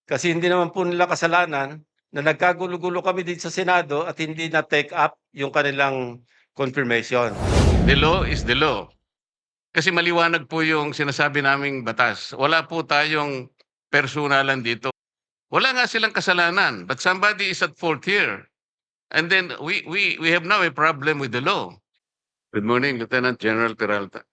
Kasi hindi naman po nila kasalanan na nagkagulo-gulo kami dito sa Senado at hindi na-take up yung kanilang confirmation. The law is the law. Kasi maliwanag po yung sinasabi naming batas. Wala po tayong personalan dito. Wala nga silang kasalanan, but somebody is at fault here. And then we have now a problem with the law. Good morning, Lieutenant General Peralta.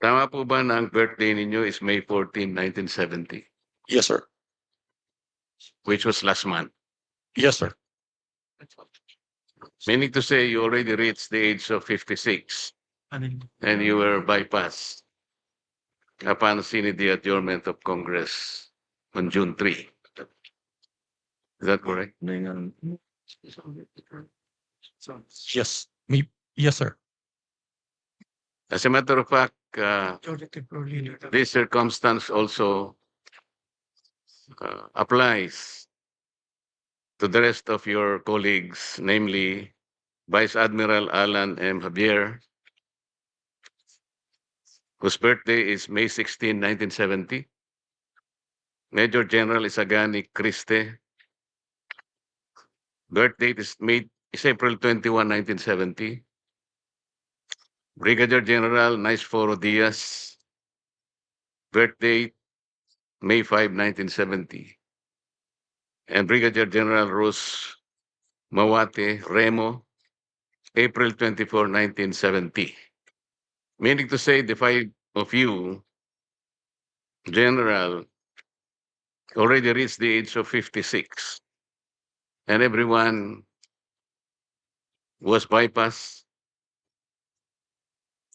Tama po ba na ang birthday ninyo is May 14, 1970, Yes, sir. which was last month? Yes, sir. Meaning to say you already reached the age of 56 and you were bypassed upon seeing the adjournment of Congress on June 3. Is that correct? Yes. Me. Yes, sir. As a matter of fact, this circumstance also applies to the rest of your colleagues, namely Vice Admiral Alan M. Javier, whose birthday is May 16, 1970. Major General Isagani Criste, birth date is April 21, 1970. Brigadier General Naisforo Diaz, birth date May 5, 1970. And Brigadier General Rus Mawate Remo, April 24, 1970. Meaning to say the five of you, General, already reached the age of 56. And everyone was bypassed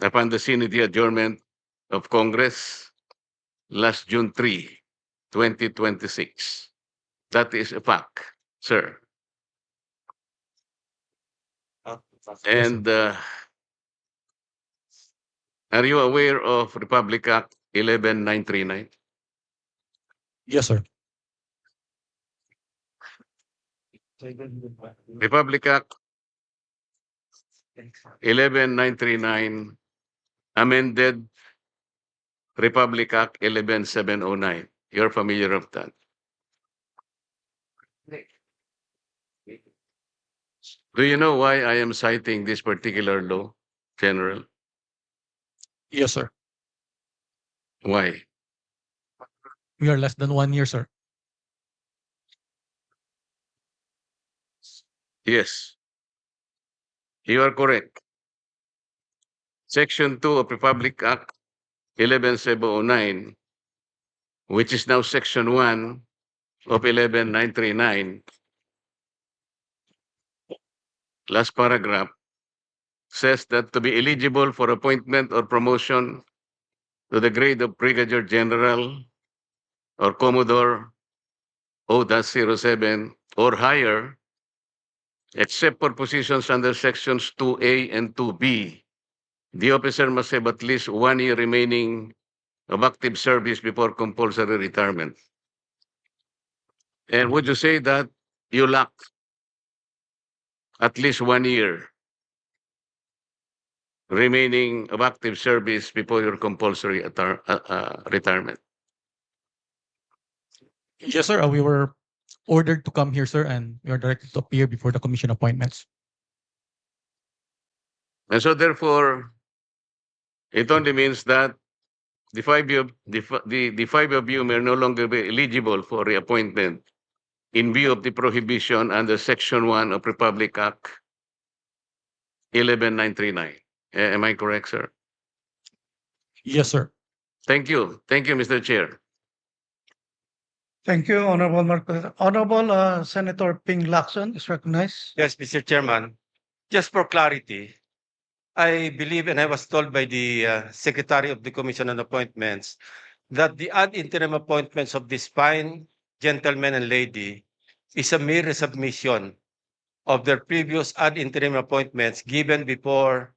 upon the scene of the adjournment of Congress last June 3, 2026. That is a fact, sir. And are you aware of Republic Act 11939? Yes, sir. Republic Act 11939 amended Republic Act 11709. You're familiar with that? Do you know why I am citing this particular law, General? Yes, sir. Why? We are less than 1 year, sir. Yes, you are correct. Section 2 of Republic Act 11709, which is now Section 1 of 11939, last paragraph, says that to be eligible for appointment or promotion to the grade of Brigadier General or Commodore O-07 or higher, except for positions under Sections 2A and 2B, the officer must have at least 1 year remaining of active service before compulsory retirement. And would you say that you lack at least 1 year remaining of active service before your compulsory retirement? Yes, sir. We were ordered to come here, sir, and we are directed to appear before the commission appointments. And so therefore, it only means that the five of you may no longer be eligible for reappointment in view of the prohibition under Section 1 of Republic Act 11939. Am I correct, sir? Yes, sir. Thank you. Thank you, Mr. Chair. Thank you, Honorable Marcos. Honorable Senator Ping Lacson is recognized. Yes, Mr. Chairman, just for clarity, I believe and I was told by the Secretary of the Commission on Appointments that the ad interim appointments of this fine gentleman and lady is a mere resubmission of their previous ad interim appointments given before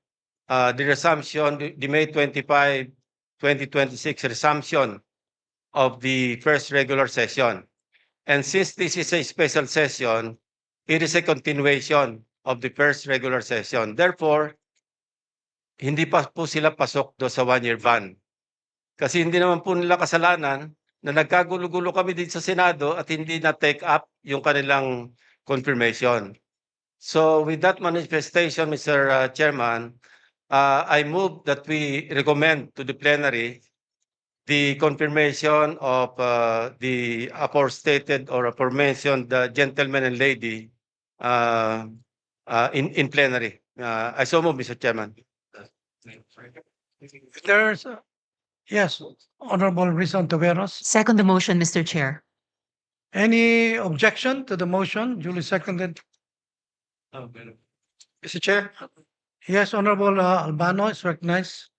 the resumption, the May 25, 2026 resumption of the first regular session. And since this is a special session, it is a continuation of the first regular session. Therefore, hindi pa po sila pasok do sa 1 year ban. Kasi hindi naman po nila kasalanan na nagkagulo-gulo kami dito sa Senado at hindi na-take up yung kanilang confirmation. So with that manifestation, Mr. Chairman, I move that we recommend to the plenary the confirmation of the aforestated or aforementioned gentleman and lady in plenary. I so move, Mr. Chairman. There's, yes, Honorable Rizon Taveros. Second the motion, Mr. Chair. Any objection to the motion duly seconded? Mr. Chair, Yes, Honorable Albano is recognized.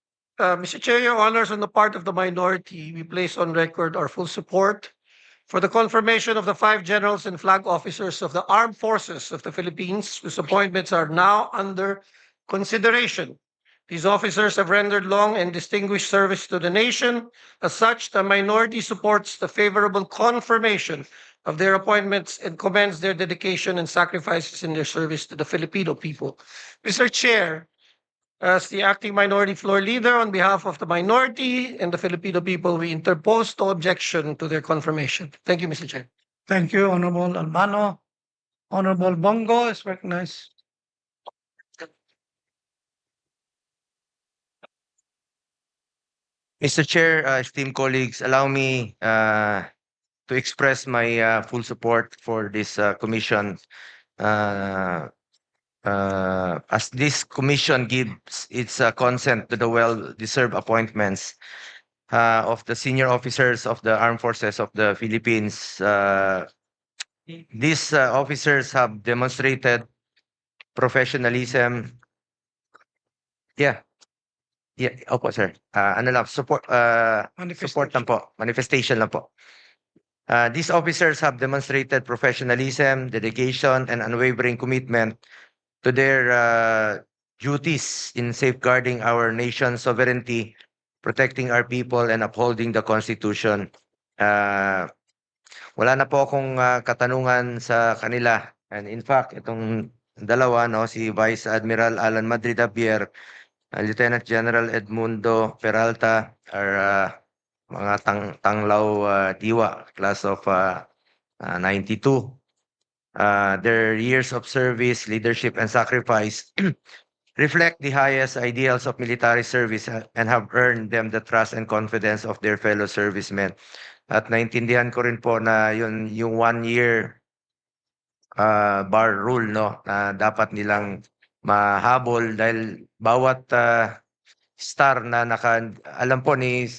Mr. Chair, Your Honors, on the part of the minority, we place on record our full support for the confirmation of the 5 generals and flag officers of the armed forces of the Philippines, whose appointments are now under consideration. These officers have rendered long and distinguished service to the nation. As such, the minority supports the favorable confirmation of their appointments and commends their dedication and sacrifices in their service to the Filipino people. Mr. Chair, as the acting minority floor leader on behalf of the minority and the Filipino people, we interpose no objection to their confirmation. Thank you, Mr. Chair. Thank you, Honorable Albano. Honorable Bongo is recognized. Mr. Chair, esteemed colleagues, allow me to express my full support for this commission. As this commission gives its consent to the well-deserved appointments of the senior officers of the armed forces of the Philippines. These officers have demonstrated professionalism. Opo, sir. Ano lang, support lang po, manifestation lang po. These officers have demonstrated professionalism, dedication, and unwavering commitment to their duties in safeguarding our nation's sovereignty, protecting our people, and upholding the Constitution. Wala na po akong katanungan sa kanila. And in fact, itong dalawa, no, si Vice Admiral Alan Madrid Javier, Lieutenant General Edmundo Peralta are mga tanglaw diwa, class of 92. Their years of service, leadership, and sacrifice reflect the highest ideals of military service and have earned them the trust and confidence of their fellow servicemen. At naintindihan ko rin po na yung 1 year bar rule, no, na dapat nilang mahabol dahil bawat star na alam po ni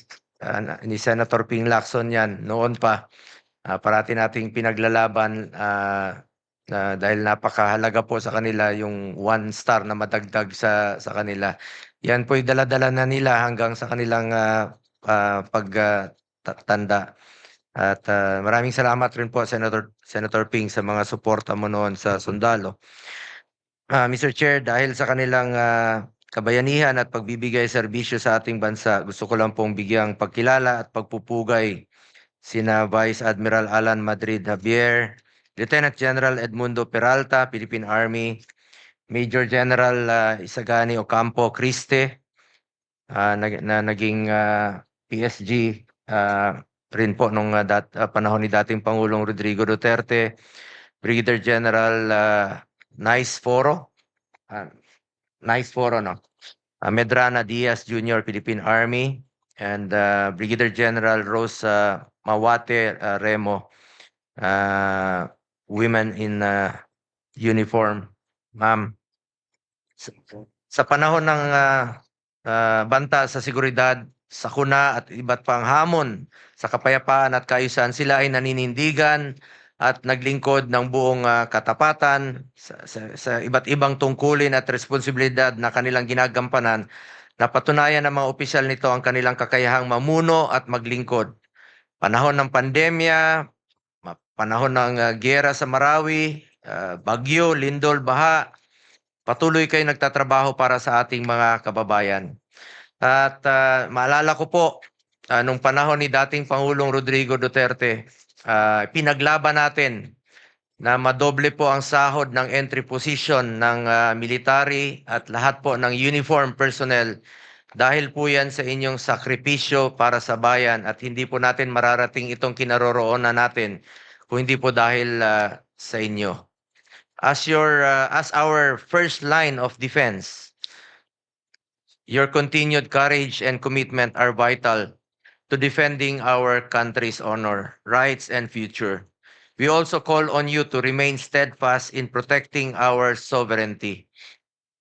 Senator Ping Lacson yan noon pa, parati nating pinaglalaban dahil napakahalaga po sa kanila yung 1 star na madagdag sa kanila. Yan po dala-dala na nila hanggang sa kanilang pagtanda. At maraming salamat rin po Senator Ping sa mga suporta mo noon sa sundalo. Mr. Chair, dahil sa kanilang kabayanihan at pagbibigay serbisyo sa ating bansa, gusto ko lang pong bigyang pagkilala at pagpupugay sina Vice Admiral Alan Madrid Javier, Lieutenant General Edmundo Peralta, Philippine Army, Major General Isagani Ocampo Criste, na naging PSG rin po nung panahon ni dating Pangulong Rodrigo Duterte, Brigadier General Nice Foro, no? Medrana Diaz Jr., Philippine Army, and Brigadier General Rose Mawate Remo, women in uniform. Ma'am, sa panahon ng banta sa seguridad, sakuna at iba't pang hamon sa kapayapaan at kaayusan, sila ay naninindigan at naglingkod ng buong katapatan sa iba't ibang tungkulin at responsibilidad na kanilang ginagampanan. Napatunayan ng mga opisyal nito ang kanilang kakayahang mamuno at maglingkod. Panahon ng pandemya, panahon ng giyera sa Marawi, bagyo, lindol, baha, patuloy kayo nagtatrabaho para sa ating mga kababayan. At maalala ko po, nung panahon ni dating Pangulong Rodrigo Duterte, pinaglaban natin na madoble po ang sahod ng entry position ng military at lahat po ng uniform personnel. Dahil po yan sa inyong sakripisyo para sa bayan at hindi po natin mararating itong kinaroroonan natin kung hindi po dahil sa inyo. As our first line of defense, your continued courage and commitment are vital to defending our country's honor, rights, and future. We also call on you to remain steadfast in protecting our sovereignty.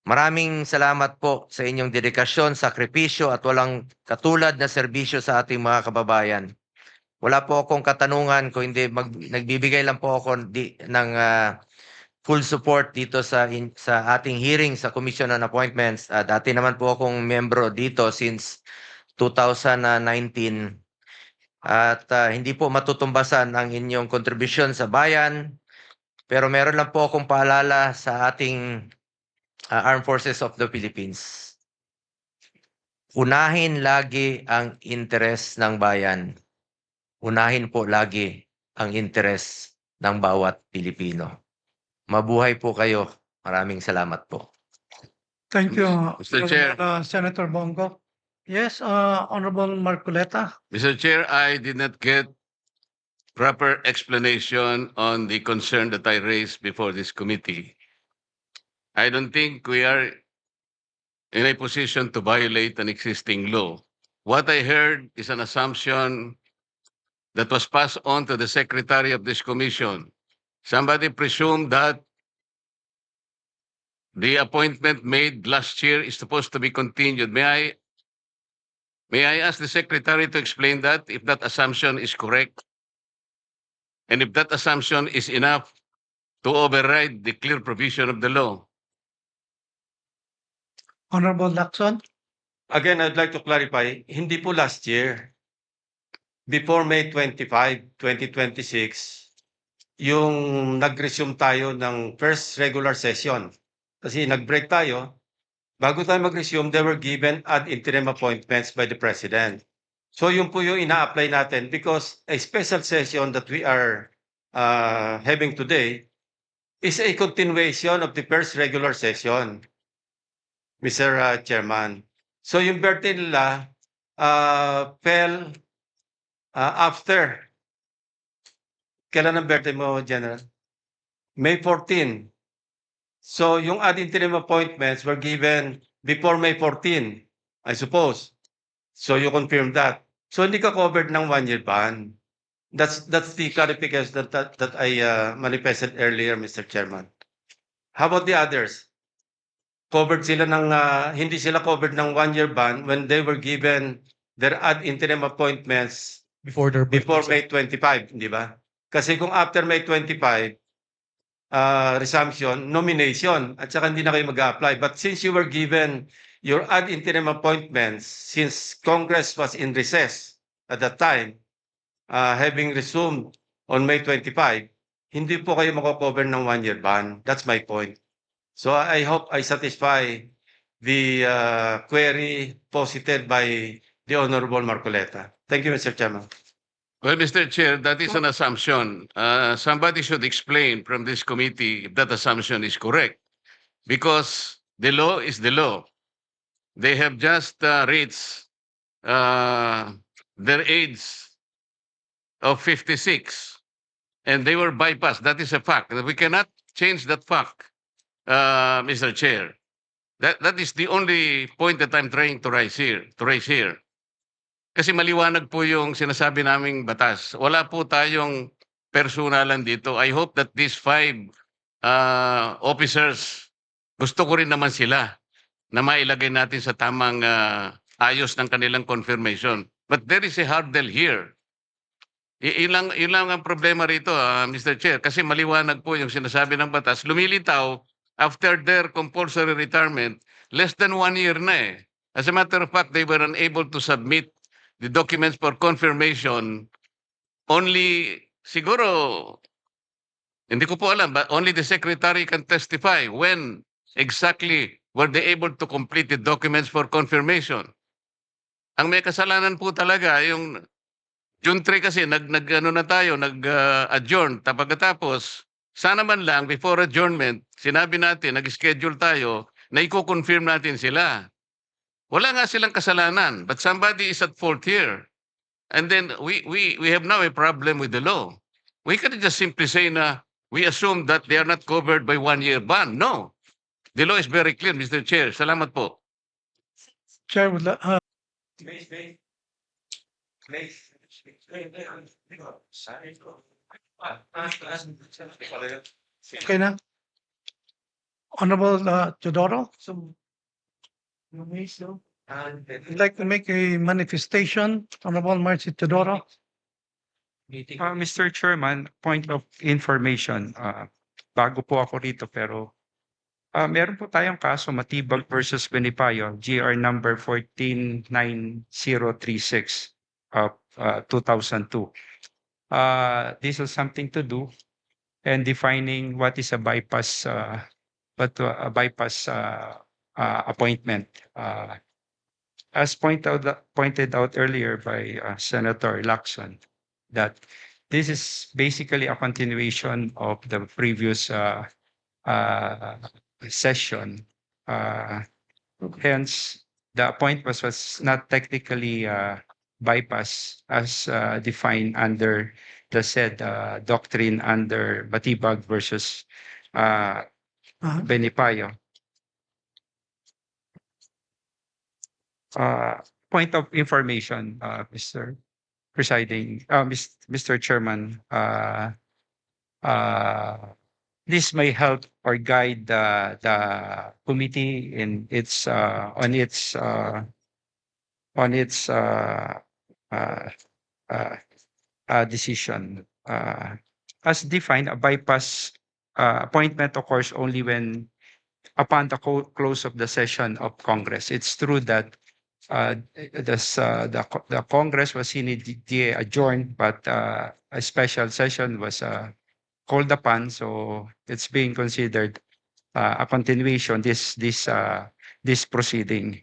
Maraming salamat po sa inyong dedikasyon, sakripisyo at walang katulad na serbisyo sa ating mga kababayan. Wala po akong katanungan kung hindi nagbibigay lang po ako ng full support dito sa ating hearing sa Commission on Appointments. Dati naman po akong membro dito since 2019. At hindi po matutumbasan ang inyong kontribusyon sa bayan. Pero meron lang po akong paalala sa ating Armed Forces of the Philippines. Unahin lagi ang interes ng bayan. Unahin po lagi ang interes ng bawat Pilipino. Mabuhay po kayo. Maraming salamat po. Thank you, Mr. Chair. Senator Bongo. Yes, Honorable Marcoleta. Mr. Chair, I did not get proper explanation on the concern that I raised before this committee. I don't think we are in a position to violate an existing law. What I heard is an assumption that was passed on to the secretary of this commission. Somebody presumed that the appointment made last year is supposed to be continued. May I ask the secretary to explain that, if that assumption is correct? And if that assumption is enough to override the clear provision of the law? Honorable Lacson. Again, I'd like to clarify, hindi po last year. Before May 25, 2026, yung nag-resume tayo ng first regular session. Kasi nag-break tayo. Bago tayo mag-resume, they were given ad interim appointments by the President. So yun po yung ina-apply natin because a special session that we are having today is a continuation of the first regular session, Mr. Chairman. So yung birthday nila fell after. Kailan ang birthday mo, General? May 14. So yung ad interim appointments were given before May 14, I suppose. So you confirm that. So hindi ka covered ng 1-year ban. That's the clarification that I manifested earlier, Mr. Chairman. How about the others? Covered sila ng hindi sila covered ng 1-year ban when they were given their ad interim appointments Before their before birthday, May 25, di ba? Kasi kung after May 25, resumption, nomination, at saka hindi na kayo mag-apply. But since you were given your ad interim appointments, since Congress was in recess at that time, having resumed on May 25, hindi po kayo mako-cover ng 1-year ban. That's my point. So I hope I satisfy the query posited by the Honorable Marcoleta. Thank you, Mr. Chairman. Well, Mr. Chair, that is an assumption. Somebody should explain from this committee if that assumption is correct. Because the law is the law. They have just reached their age of 56. And they were bypassed. That is a fact. We cannot change that fact, Mr. Chair. That is the only point that I'm trying to raise here. Kasi maliwanag po yung sinasabi naming batas. Wala po tayong personalan dito. I hope that these 5 officers, gusto ko rin naman sila na mailagay natin sa tamang ayos ng kanilang confirmation. But there is a hurdle here. Ilang ang problema rito, Mr. Chair, kasi maliwanag po yung sinasabi ng batas. Lumilitaw, after their compulsory retirement, less than 1 year na eh. As a matter of fact, they were unable to submit the documents for confirmation only, siguro, hindi ko po alam, but only the secretary can testify when exactly were they able to complete the documents for confirmation. Ang may kasalanan po talaga, yung June 3 kasi, nag-adjourn, pagkatapos, sana man lang, before adjournment, sinabi natin, nag-schedule tayo, na i-confirm natin sila. Wala nga silang kasalanan, but somebody is at fault here. And then we have now a problem with the law. We can just simply say na we assume that they are not covered by 1-year ban. No. The law is very clear, Mr. Chair. Salamat po. Chair would, okay na? Honorable Teodoro, I'd like to make a manifestation. Honorable Marcy Teodoro. Mr. Chairman, point of information. Bago po ako rito pero meron po tayong kaso Matibag versus Benipayo, GR number 149036 of 2002. This has something to do and defining what is a bypass appointment. As pointed out earlier by Senator Lacson, that this is basically a continuation of the previous session. Hence, the appointment was not technically bypass as defined under the said doctrine under Matibag versus Benipayo. Point of information, Mr. Presiding, Mr. Chairman, this may help or guide the committee in its on its decision. As defined, a bypass appointment occurs only when upon the close of the session of Congress. It's true that the Congress was immediately adjourned, but a special session was called upon, so it's being considered a continuation this proceeding.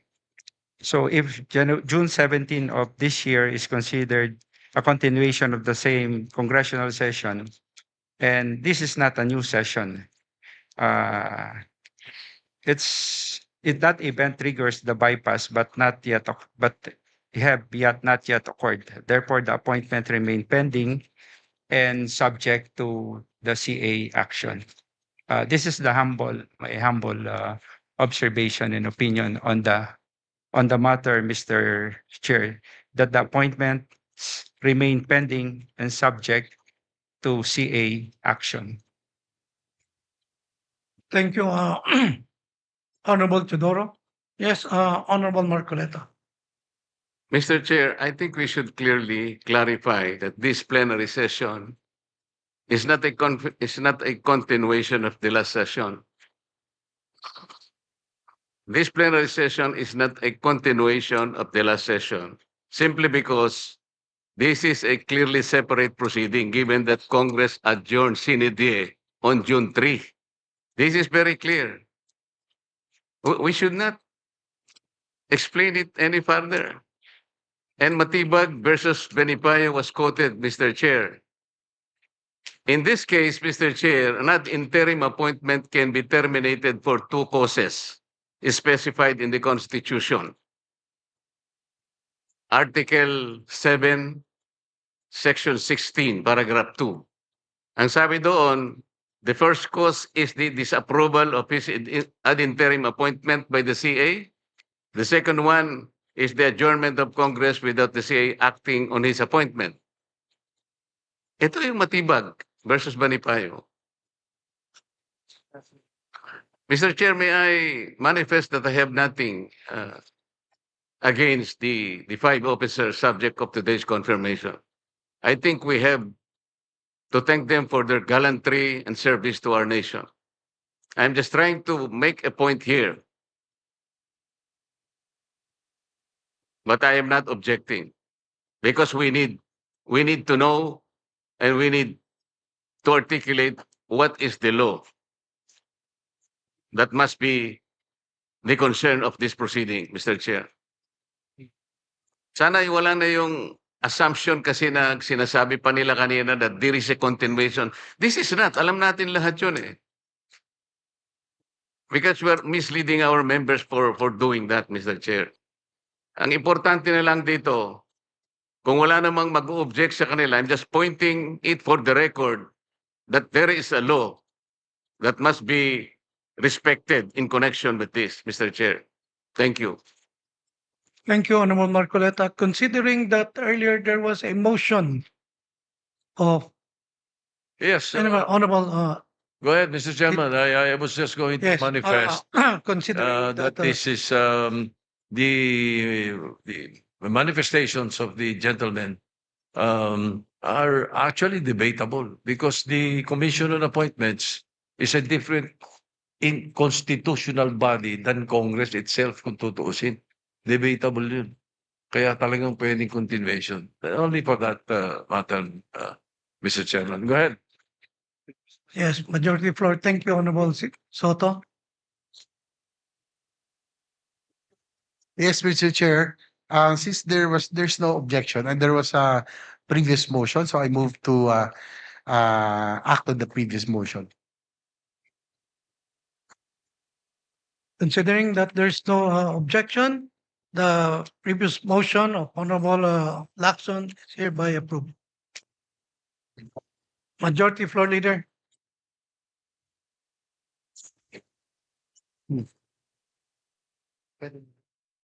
So if June 17 of this year is considered a continuation of the same congressional session, and this is not a new session, that event triggers the bypass, but not yet occurred. Therefore, the appointment remain pending and subject to the CA action. This is my humble observation and opinion on the matter, Mr. Chair, that the appointments remain pending and subject to CA action. Thank you, Honorable Teodoro. Yes, Honorable Marcoleta. Mr. Chair, I think we should clearly clarify that this plenary session is not a continuation of the last session. This plenary session is not a continuation of the last session, simply because this is a clearly separate proceeding, given that Congress adjourned sine die on June 3. This is very clear. We should not explain it any further. And Matibag versus Benipayo was quoted, Mr. Chair. In this case, Mr. Chair, an ad interim appointment can be terminated for two causes specified in the Constitution. Article 7, Section 16, Paragraph 2. Ang sabi doon, the first cause is the disapproval of his ad interim appointment by the CA. The second one is the adjournment of Congress without the CA acting on his appointment. Ito yung Matibag versus Benipayo. Mr. Chair, may I manifest that I have nothing against the 5 officers subject of today's confirmation. I think we have to thank them for their gallantry and service to our nation. I'm just trying to make a point here. But I am not objecting because we need to know and we need to articulate what is the law. That must be the concern of this proceeding, Mr. Chair. Sana wala na yung assumption kasi na sinasabi pa nila kanina that there is a continuation. This is not. Alam natin lahat yun eh. Because we're misleading our members for doing that, Mr. Chair. Ang importante na lang dito, kung wala namang mag-object sa kanila, I'm just pointing it for the record that there is a law that must be respected in connection with this, Mr. Chair. Thank you. Thank you, Honorable Marcoleta. Considering that earlier there was a motion of Yes, Honorable, go ahead, Mr. Chairman. I was just going to yes. manifest Considering that this is the manifestations of the gentlemen are actually debatable because the Commission on Appointments is a different in constitutional body than Congress itself kung tutuusin. Debatable yun. Kaya talagang pwedeng continuation. Only for that matter, Mr. Chairman. Go ahead. Yes, majority floor. Thank you, Honorable Soto. Yes, Mr. Chair. Since there's no objection and there was a previous motion, so I move to act on the previous motion. Considering that there's no objection, the previous motion of Honorable Lacson is hereby approved. Majority Floor Leader.